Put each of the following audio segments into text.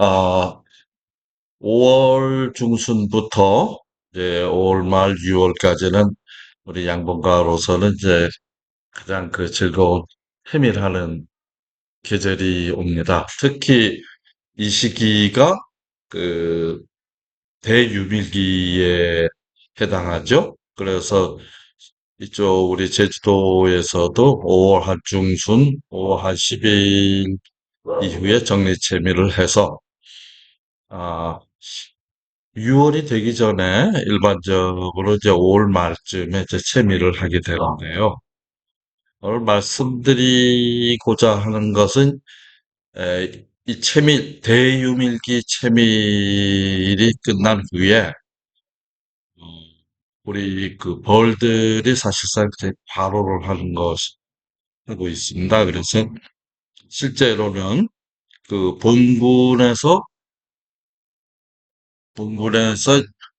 아, 5월 중순부터 이제 5월 말 6월까지는 우리 양봉가로서는 이제 가장 그 즐거운 해밀하는 계절이 옵니다. 특히 이 시기가 그 대유밀기에 해당하죠. 그래서 이쪽 우리 제주도에서도 5월 한 중순, 5월 한 10일 이후에 정리채미를 해서 아, 6월이 되기 전에 일반적으로 이제 5월 말쯤에 이제 채미를 하게 되는데요. 오늘 말씀드리고자 하는 것은 이 채밀 대유밀기 채밀이 끝난 후에 어, 우리 그 벌들이 사실상 이제 발효를 하는 것 하고 있습니다. 그래서 실제로는 그 본군에서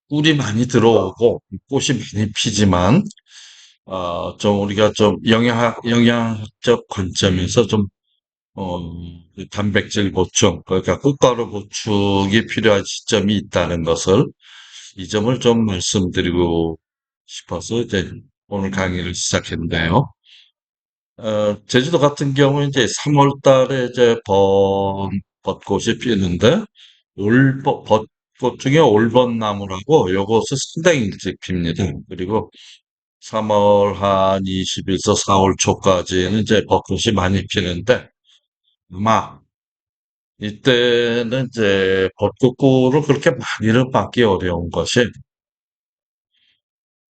꿀이 많이 들어오고 꽃이 많이 피지만 좀 우리가 좀 영양학적 관점에서 좀, 그 단백질 보충, 그러니까 꽃가루 보충이 필요한 시점이 있다는 것을, 이 점을 좀 말씀드리고 싶어서 이제 오늘 강의를 시작했는데요. 제주도 같은 경우는 이제 3월 달에 이제 벚꽃이 피는데, 벚꽃 중에 올벚나무라고 요것은 상당히 일찍 핍니다. 그리고 3월 한 20일서 4월 초까지는 이제 벚꽃이 많이 피는데, 아마 이때는 이제 벚꽃꿀을 그렇게 많이는 받기 어려운 것이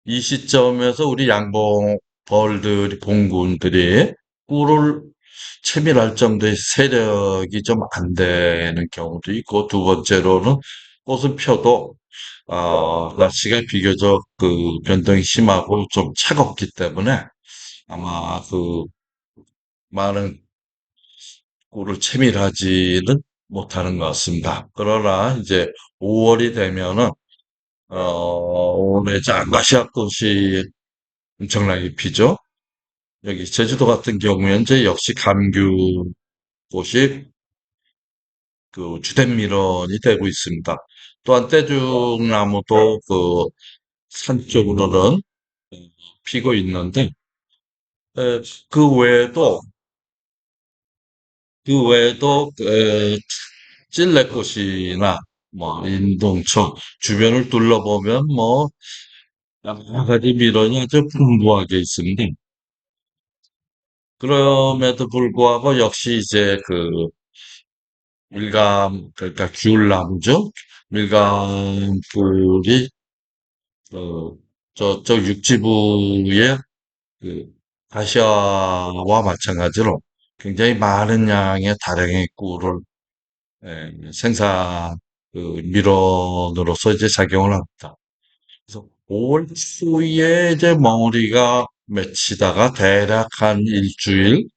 이 시점에서 우리 벌들이, 봉군들이 꿀을 채밀할 정도의 세력이 좀 안 되는 경우도 있고, 두 번째로는 꽃은 펴도, 날씨가 비교적 그 변동이 심하고 좀 차갑기 때문에 아마 그 많은 꿀을 채밀하지는 못하는 것 같습니다. 그러나 이제 5월이 되면은 오늘 이제 아카시아 꽃이 엄청나게 피죠. 여기 제주도 같은 경우에 이제 역시 감귤 꽃이 그 주된 밀원이 되고 있습니다. 또한 떼죽나무도 그 산 쪽으로는 피고 있는데 에, 그 외에도 찔레꽃이나 뭐 인동초 주변을 둘러보면 뭐 여러 가지 밀원이 아주 풍부하게 있습니다. 그럼에도 불구하고 역시 이제 그 그러니까 귤나무죠. 밀감불이 저쪽 육지부의 그 아시아와 마찬가지로 굉장히 많은 양의 다량의 꿀을 생산 그 밀원으로서 이제 작용을 합니다. 그래서 5월 초에 이제 멍어리가 맺히다가 대략 한 일주일,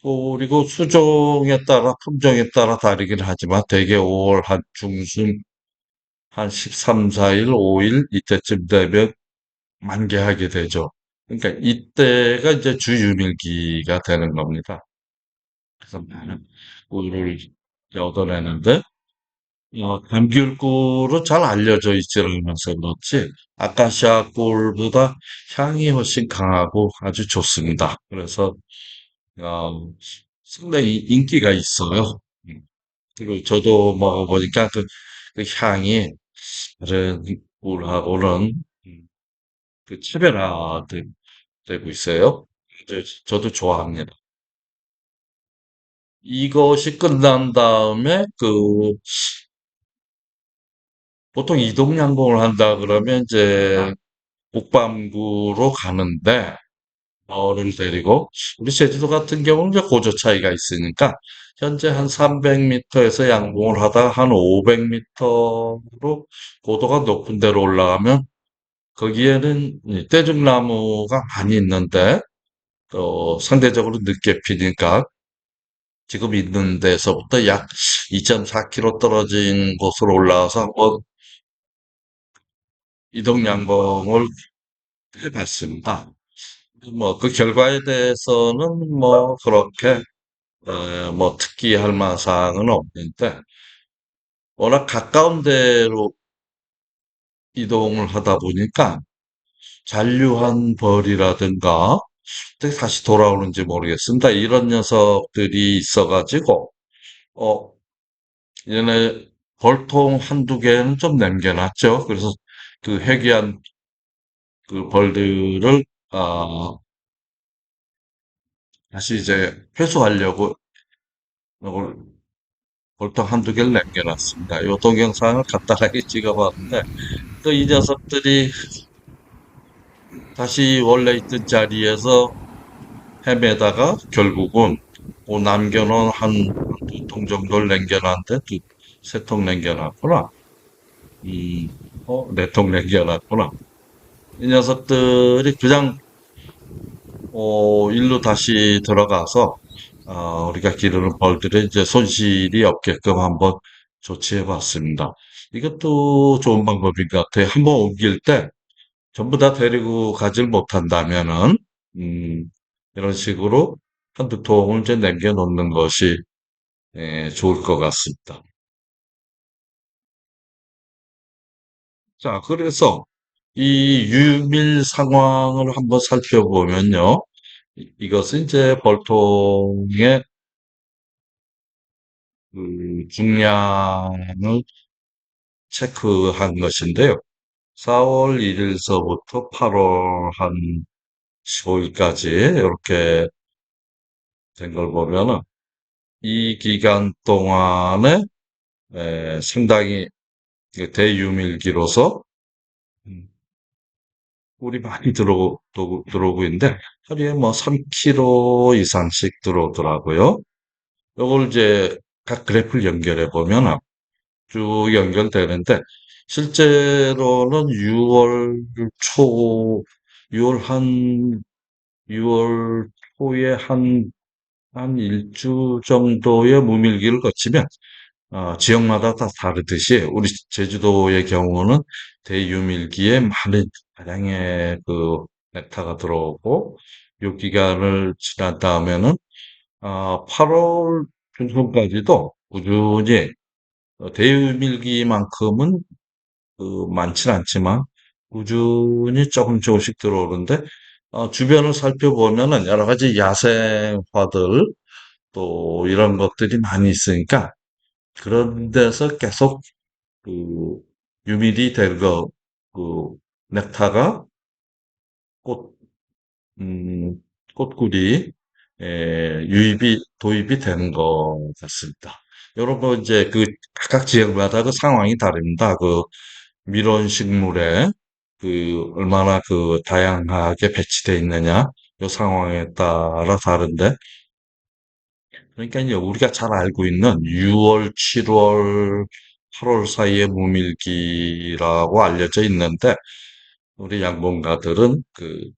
그리고 수종에 따라 품종에 따라 다르긴 하지만 대개 5월 한 중순 한 13, 4일, 5일 이때쯤 되면 만개하게 되죠. 그러니까 이때가 이제 주유밀기가 되는 겁니다. 그래서 많은 꿀을 얻어내는데 감귤꿀은 잘 알려져 있지 않아서 그렇지 아카시아 꿀보다 향이 훨씬 강하고 아주 좋습니다. 그래서 어, 상당히 인기가 있어요. 음. 그리고 저도 먹어보니까 그 향이 다른 꿀하고는 그 차별화되고 있어요. 저도 좋아합니다. 이것이 끝난 다음에 보통 이동양봉을 한다 그러면 이제 북반구로 가는데 어를 데리고 우리 제주도 같은 경우는 이제 고조 차이가 있으니까 현재 한 300m에서 양봉을 하다가 한 500m로 고도가 높은 데로 올라가면 거기에는 이 떼죽나무가 많이 있는데 상대적으로 늦게 피니까 지금 있는 데서부터 약 2.4km 떨어진 곳으로 올라와서 한번 이동 양봉을 해봤습니다. 뭐 그 결과에 대해서는 뭐 그렇게 뭐 특기 할 만한 사항은 없는데 워낙 가까운 데로 이동을 하다 보니까 잔류한 벌이라든가 어떻게 다시 돌아오는지 모르겠습니다. 이런 녀석들이 있어가지고 어 얘네 벌통 한두 개는 좀 남겨놨죠. 그래서 그 회귀한 그 벌들을 아 다시 이제 회수하려고 이걸 벌통 한두 개를 남겨놨습니다. 요 동영상을 간단하게 찍어봤는데 또 이 녀석들이 다시 원래 있던 자리에서 헤매다가 결국은 남겨놓은 한 두 통 정도를 남겨놨는데 세 통 남겨놨구나. 네 통 남겨놨구나. 이 녀석들이 그냥 일로 다시 들어가서 우리가 기르는 벌들의 이제 손실이 없게끔 한번 조치해 봤습니다. 이것도 좋은 방법인 것 같아요. 한번 옮길 때 전부 다 데리고 가질 못한다면은, 음, 이런 식으로 한두 통을 이제 남겨놓는 것이 좋을 것 같습니다. 자, 그래서 이 유밀 상황을 한번 살펴보면요. 이것은 이제 벌통의 그 중량을 체크한 것인데요. 4월 1일서부터 8월 한 15일까지 이렇게 된 걸 보면은 이 기간 동안에 상당히 대유밀기로서 음, 꿀이 많이 들어오고 있는데 하루에 뭐 3kg 이상씩 들어오더라고요. 이걸 이제 각 그래프를 연결해 보면 쭉 연결되는데 실제로는 6월 한 6월 초에 한 일주 정도의 무밀기를 거치면 지역마다 다 다르듯이 우리 제주도의 경우는 대유밀기에 많은 다량의 그 넥타가 들어오고 요 기간을 지난 다음에는 8월 중순까지도 꾸준히 대유밀기만큼은 많진 않지만 꾸준히 조금 조금씩 들어오는데 주변을 살펴보면은 여러 가지 야생화들 또 이런 것들이 많이 있으니까 그런 데서 계속 그 유밀이 된 거, 그 넥타가 꽃, 음, 꽃꿀이 도입이 되는 것 같습니다. 여러분 이제 그 각각 지역마다 그 상황이 다릅니다. 그 밀원 식물에 그 얼마나 그 다양하게 배치되어 있느냐, 요 상황에 따라 다른데 그러니까 이제 우리가 잘 알고 있는 6월, 7월, 8월 사이에 무밀기라고 알려져 있는데 우리 양봉가들은 그걸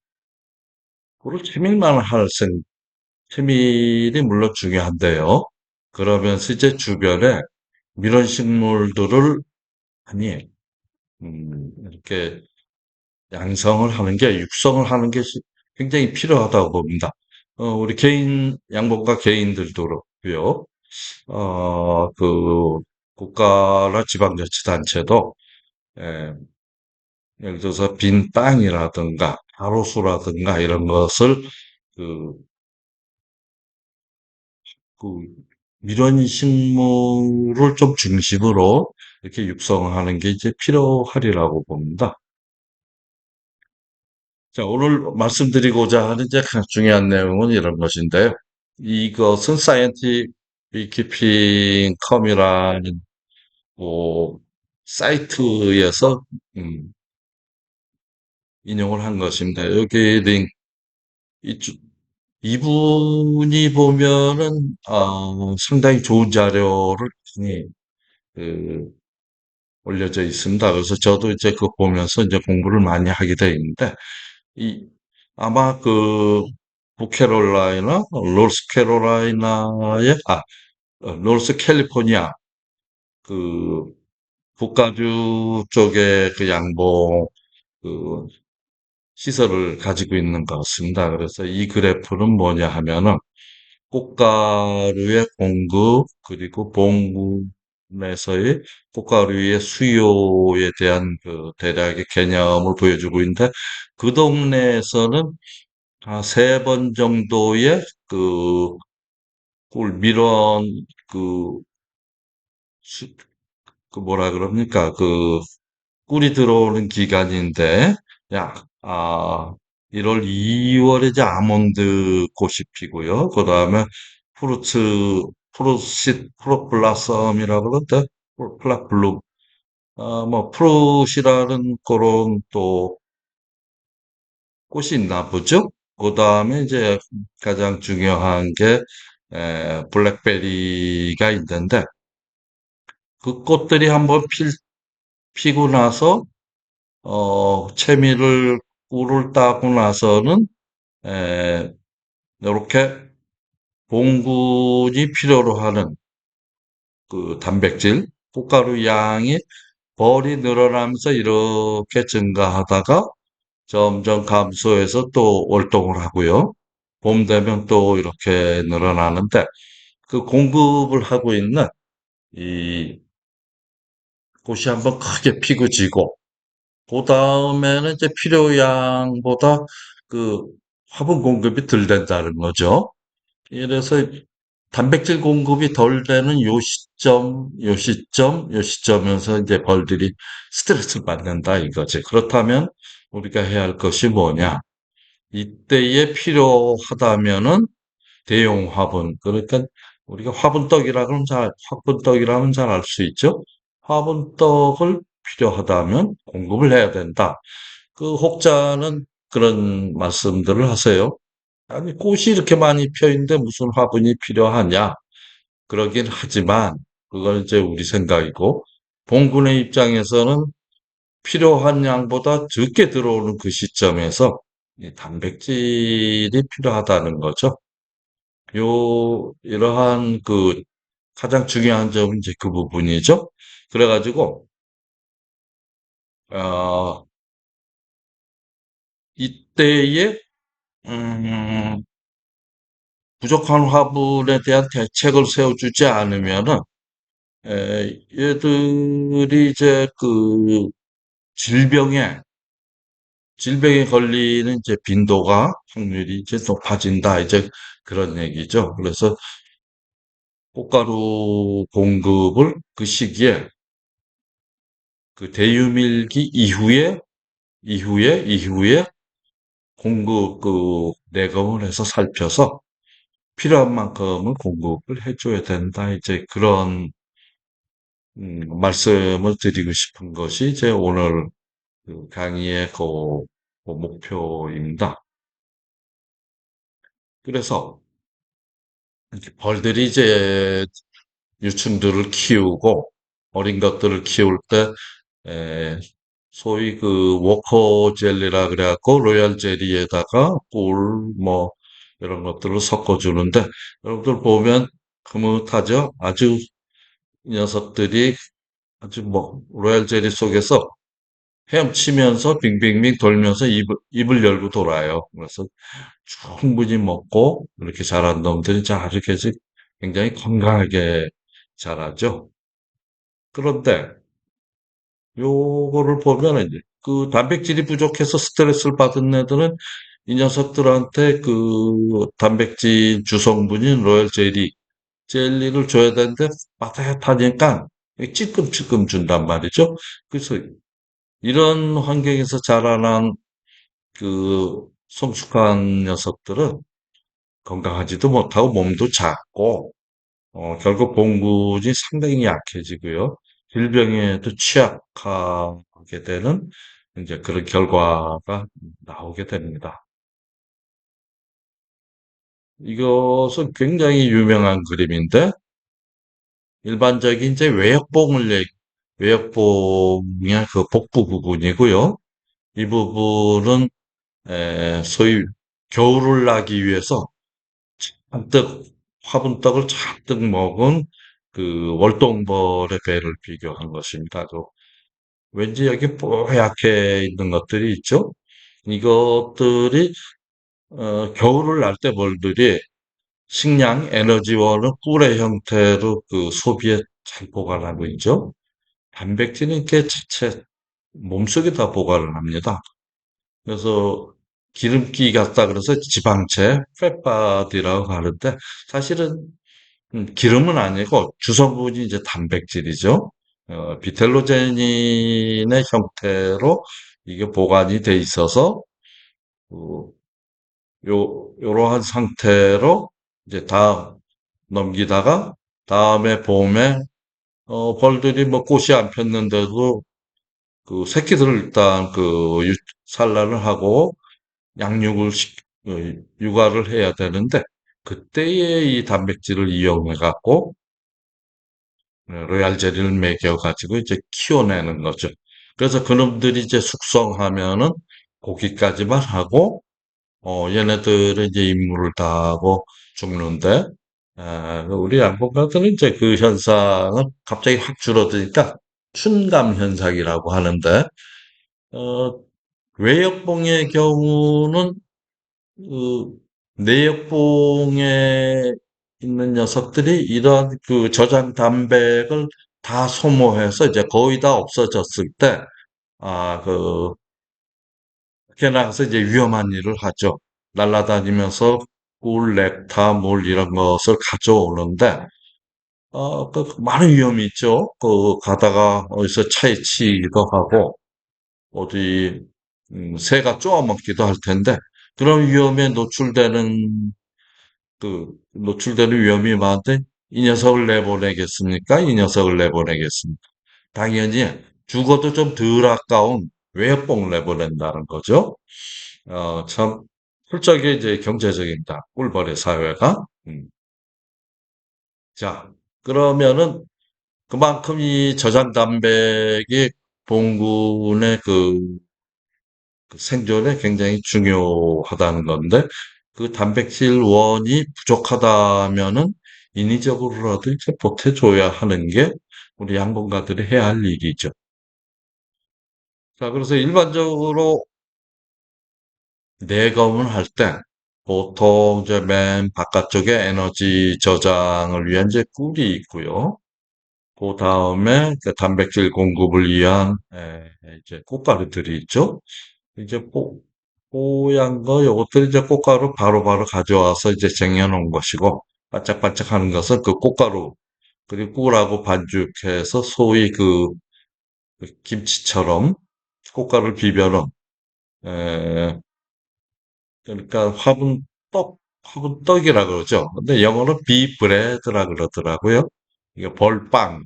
채밀만 채밀이 물론 중요한데요. 그러면서 이제 주변에 밀원 식물들을 아니 이렇게 양성을 하는 게 육성을 하는 게 굉장히 필요하다고 봅니다. 우리 양봉가 개인들도 그렇고요. 그 국가나 지방자치단체도 예, 예를 들어서 빈 땅이라든가 가로수라든가 이런 것을 그, 그 밀원 식물을 좀 중심으로 이렇게 육성하는 게 이제 필요하리라고 봅니다. 자, 오늘 말씀드리고자 하는 이제 가장 중요한 내용은 이런 것인데요. 이것은 사이언티픽 비키핑 컴이라는 뭐 사이트에서 음, 인용을 한 것입니다. 여기 이쪽 이분이 보면은 상당히 좋은 자료를 많이 그, 올려져 있습니다. 그래서 저도 이제 그거 보면서 이제 공부를 많이 하게 되어 있는데 이 아마 그 북캐롤라이나 노스캐롤라이나의 노스 캘리포니아 그 북가주 쪽에 그 양봉 그 시설을 가지고 있는 것 같습니다. 그래서 이 그래프는 뭐냐 하면은 꽃가루의 공급, 그리고 봉군에서의 꽃가루의 수요에 대한 그 대략의 개념을 보여주고 있는데, 그 동네에서는 한 세 번 정도의 꿀 밀원, 그, 수- 그 뭐라 그럽니까? 꿀이 들어오는 기간인데, 약, 1월, 2월에 이제 아몬드 꽃이 피고요. 그 다음에 프루츠, 프로블라썸이라고 그러는데, 플라블룸, 뭐, 프루시라는 그런 또 꽃이 있나 보죠? 그 다음에 이제 가장 중요한 게, 블랙베리가 있는데, 그 꽃들이 한번 피고 나서 채미를 꿀을 따고 나서는 이렇게 봉군이 필요로 하는 그 단백질, 꽃가루 양이 벌이 늘어나면서 이렇게 증가하다가 점점 감소해서 또 월동을 하고요. 봄 되면 또 이렇게 늘어나는데 그 공급을 하고 있는 이 꽃이 한번 크게 피고 지고 그 다음에는 이제 필요량보다 그 화분 공급이 덜 된다는 거죠. 이래서 단백질 공급이 덜 되는 요 시점에서 이제 벌들이 스트레스를 받는다 이거지. 그렇다면 우리가 해야 할 것이 뭐냐? 이때에 필요하다면은 대용 화분. 그러니까 우리가 화분떡이라 그러면 화분떡이라면 잘 알 수 있죠? 화분떡을 필요하다면 공급을 해야 된다. 그 혹자는 그런 말씀들을 하세요. 아니, 꽃이 이렇게 많이 펴 있는데 무슨 화분이 필요하냐? 그러긴 하지만, 그건 이제 우리 생각이고, 봉군의 입장에서는 필요한 양보다 적게 들어오는 그 시점에서 이 단백질이 필요하다는 거죠. 이러한 가장 중요한 점은 이제 그 부분이죠. 그래가지고, 어, 이때에, 음, 부족한 화분에 대한 대책을 세워주지 않으면은, 얘들이 이제 질병에, 질병에 걸리는 이제 빈도가, 확률이 이제 높아진다. 이제 그런 얘기죠. 그래서 꽃가루 공급을 그 시기에 대유밀기 이후에 공급 내검을 해서 살펴서 필요한 만큼은 공급을 해줘야 된다. 이제 그런 말씀을 드리고 싶은 것이 제 오늘 그 강의의 그 목표입니다. 그래서 이렇게 벌들이 이제 유충들을 키우고 어린 것들을 키울 때 에, 소위 워커 젤리라 그래갖고 로얄 젤리에다가 꿀 뭐 이런 것들을 섞어주는데 여러분들 보면 흐뭇하죠? 아주 이 녀석들이 아주 뭐 로얄 젤리 속에서 헤엄치면서 빙빙빙 돌면서 입을 열고 돌아요. 그래서 충분히 먹고 이렇게 자란 놈들이 잘 이렇게 해서 굉장히 건강하게 자라죠. 그런데 요거를 보면 이제 단백질이 부족해서 스트레스를 받은 애들은 이 녀석들한테 단백질 주성분인 로열 젤리를 줘야 되는데 빠듯하니까 찔끔찔끔 준단 말이죠. 그래서 이런 환경에서 자라난 성숙한 녀석들은 건강하지도 못하고 몸도 작고 결국 봉군이 상당히 약해지고요. 질병에도 취약하게 되는 이제 그런 결과가 나오게 됩니다. 이것은 굉장히 유명한 그림인데 일반적인 이제 외역봉의 그 복부 부분이고요. 이 부분은 소위 겨울을 나기 위해서 잔뜩 화분떡을 잔뜩 먹은 월동벌의 배를 비교한 것입니다. 왠지 여기 뽀얗게 있는 것들이 있죠? 이것들이 겨울을 날 때 벌들이 식량, 에너지원은 꿀의 형태로 그 소비에 잘 보관하고 있죠. 단백질은 이렇게 자체 몸속에 다 보관을 합니다. 그래서 기름기 같다 그래서 지방체, 팻바디라고 하는데 사실은 기름은 아니고 주성분이 이제 단백질이죠. 비텔로제닌의 형태로 이게 보관이 돼 있어서 어, 요러한 상태로 이제 다 넘기다가 다음에 봄에 벌들이 뭐 꽃이 안 폈는데도 그 새끼들을 일단 그 산란을 하고 양육을 어, 육아를 해야 되는데 그때의 이 단백질을 이용해 갖고 로얄 젤리를 먹여 가지고 이제 키워내는 거죠. 그래서 그놈들이 이제 숙성하면은 고기까지만 하고 얘네들은 이제 임무를 다하고 죽는데 우리 양봉가들은 이제 그 현상은 갑자기 확 줄어드니까 춘감 현상이라고 하는데 어, 외역봉의 경우는 그 내역봉에 있는 녀석들이 이런 그 저장 단백을 다 소모해서 이제 거의 다 없어졌을 때, 그, 그렇게 나가서 이제 위험한 일을 하죠. 날아다니면서 꿀, 넥타, 물 이런 것을 가져오는데, 그 많은 위험이 있죠. 그 가다가 어디서 차에 치기도 하고, 어디, 새가 쪼아먹기도 할 텐데, 그런 위험에 노출되는 위험이 많은데, 이 녀석을 내보내겠습니까? 이 녀석을 내보내겠습니까? 당연히 죽어도 좀 덜 아까운 외역봉을 내보낸다는 거죠. 참, 훌쩍이 이제 경제적입니다. 꿀벌의 사회가. 자, 그러면은 그만큼 이 저장 단백이 봉군의 그 생존에 굉장히 중요하다는 건데, 그 단백질원이 부족하다면은 인위적으로라도 이제 보태줘야 하는 게 우리 양봉가들이 해야 할 일이죠. 자, 그래서 일반적으로 내검을 할 때 보통 이제 맨 바깥쪽에 에너지 저장을 위한 이제 꿀이 있고요. 그 다음에 단백질 공급을 위한 이제 꽃가루들이 있죠. 이제 뽀얀 거 요것들 이제 꽃가루 바로바로 가져와서 이제 쟁여놓은 것이고 반짝반짝하는 것은 그 꽃가루 그리고 꿀하고 반죽해서 소위 그 김치처럼 꽃가루를 비벼놓은 에, 그러니까 화분 떡이라 그러죠. 근데 영어로 비브레드라 그러더라고요. 이게 벌빵의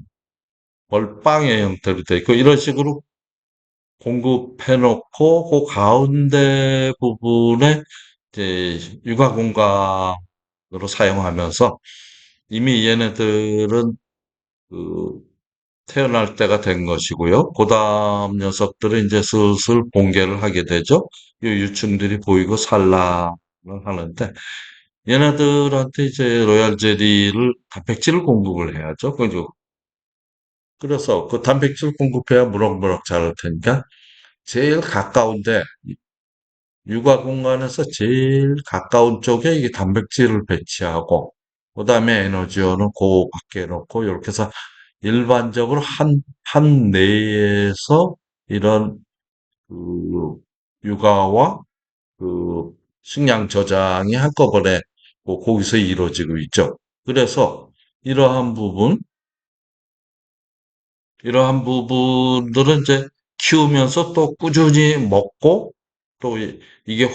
형태로 되어 있고 이런 식으로 공급해놓고 그 가운데 부분에 이제 육아 공간으로 사용하면서 이미 얘네들은 그 태어날 때가 된 것이고요. 그 다음 녀석들은 이제 슬슬 봉개를 하게 되죠. 이 유충들이 보이고 산란을 하는데 얘네들한테 이제 로얄 젤리를 단백질을 공급을 해야죠. 그래서 그 단백질 공급해야 무럭무럭 자랄 테니까 제일 가까운데 육아 공간에서 제일 가까운 쪽에 이게 단백질을 배치하고 그다음에 에너지원은 그 밖에 놓고 이렇게 해서 일반적으로 한 내에서 이런 그 육아와 그 식량 저장이 한꺼번에 거기서 이루어지고 있죠. 그래서 이러한 부분, 이러한 부분들은 이제 키우면서 또 꾸준히 먹고 또 이게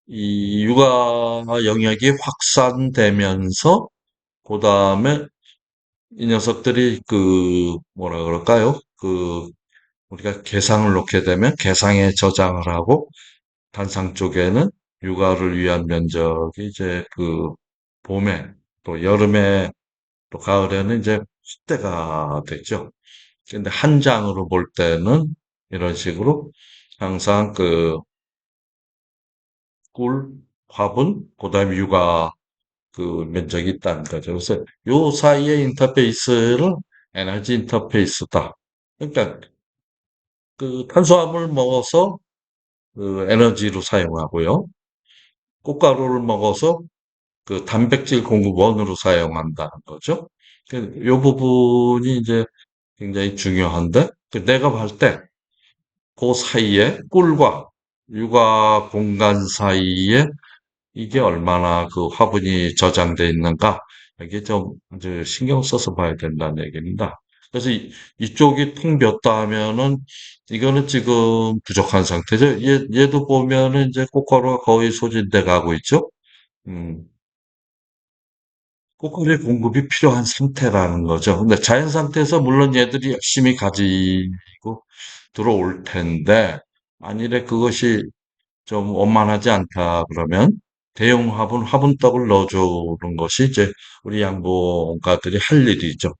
이 육아 영역이 확산되면서 그 다음에 이 녀석들이 그 뭐라 그럴까요? 그 우리가 개상을 놓게 되면 개상에 저장을 하고 단상 쪽에는 육아를 위한 면적이 이제 그 봄에 또 여름에 또 가을에는 이제 확대가 되죠. 근데 한 장으로 볼 때는 이런 식으로 항상 그 꿀, 화분, 그다음에 육아 그 면적이 있다는 거죠. 그래서 요 사이의 인터페이스를 에너지 인터페이스다. 그러니까 그 탄수화물 먹어서 그 에너지로 사용하고요. 꽃가루를 먹어서 그 단백질 공급원으로 사용한다는 거죠. 이 부분이 이제 굉장히 중요한데, 내가 볼 때, 그 사이에 꿀과 육아 공간 사이에 이게 얼마나 그 화분이 저장돼 있는가, 이게 좀 이제 신경 써서 봐야 된다는 얘기입니다. 그래서 이쪽이 텅 비었다 하면은 이거는 지금 부족한 상태죠. 얘도 보면은 이제 꽃가루가 거의 소진돼 가고 있죠. 음, 꽃가루의 공급이 필요한 상태라는 거죠. 근데 자연 상태에서 물론 얘들이 열심히 가지고 들어올 텐데, 만일에 그것이 좀 원만하지 않다 그러면 대형 화분떡을 넣어주는 것이 이제 우리 양봉가들이 할 일이죠.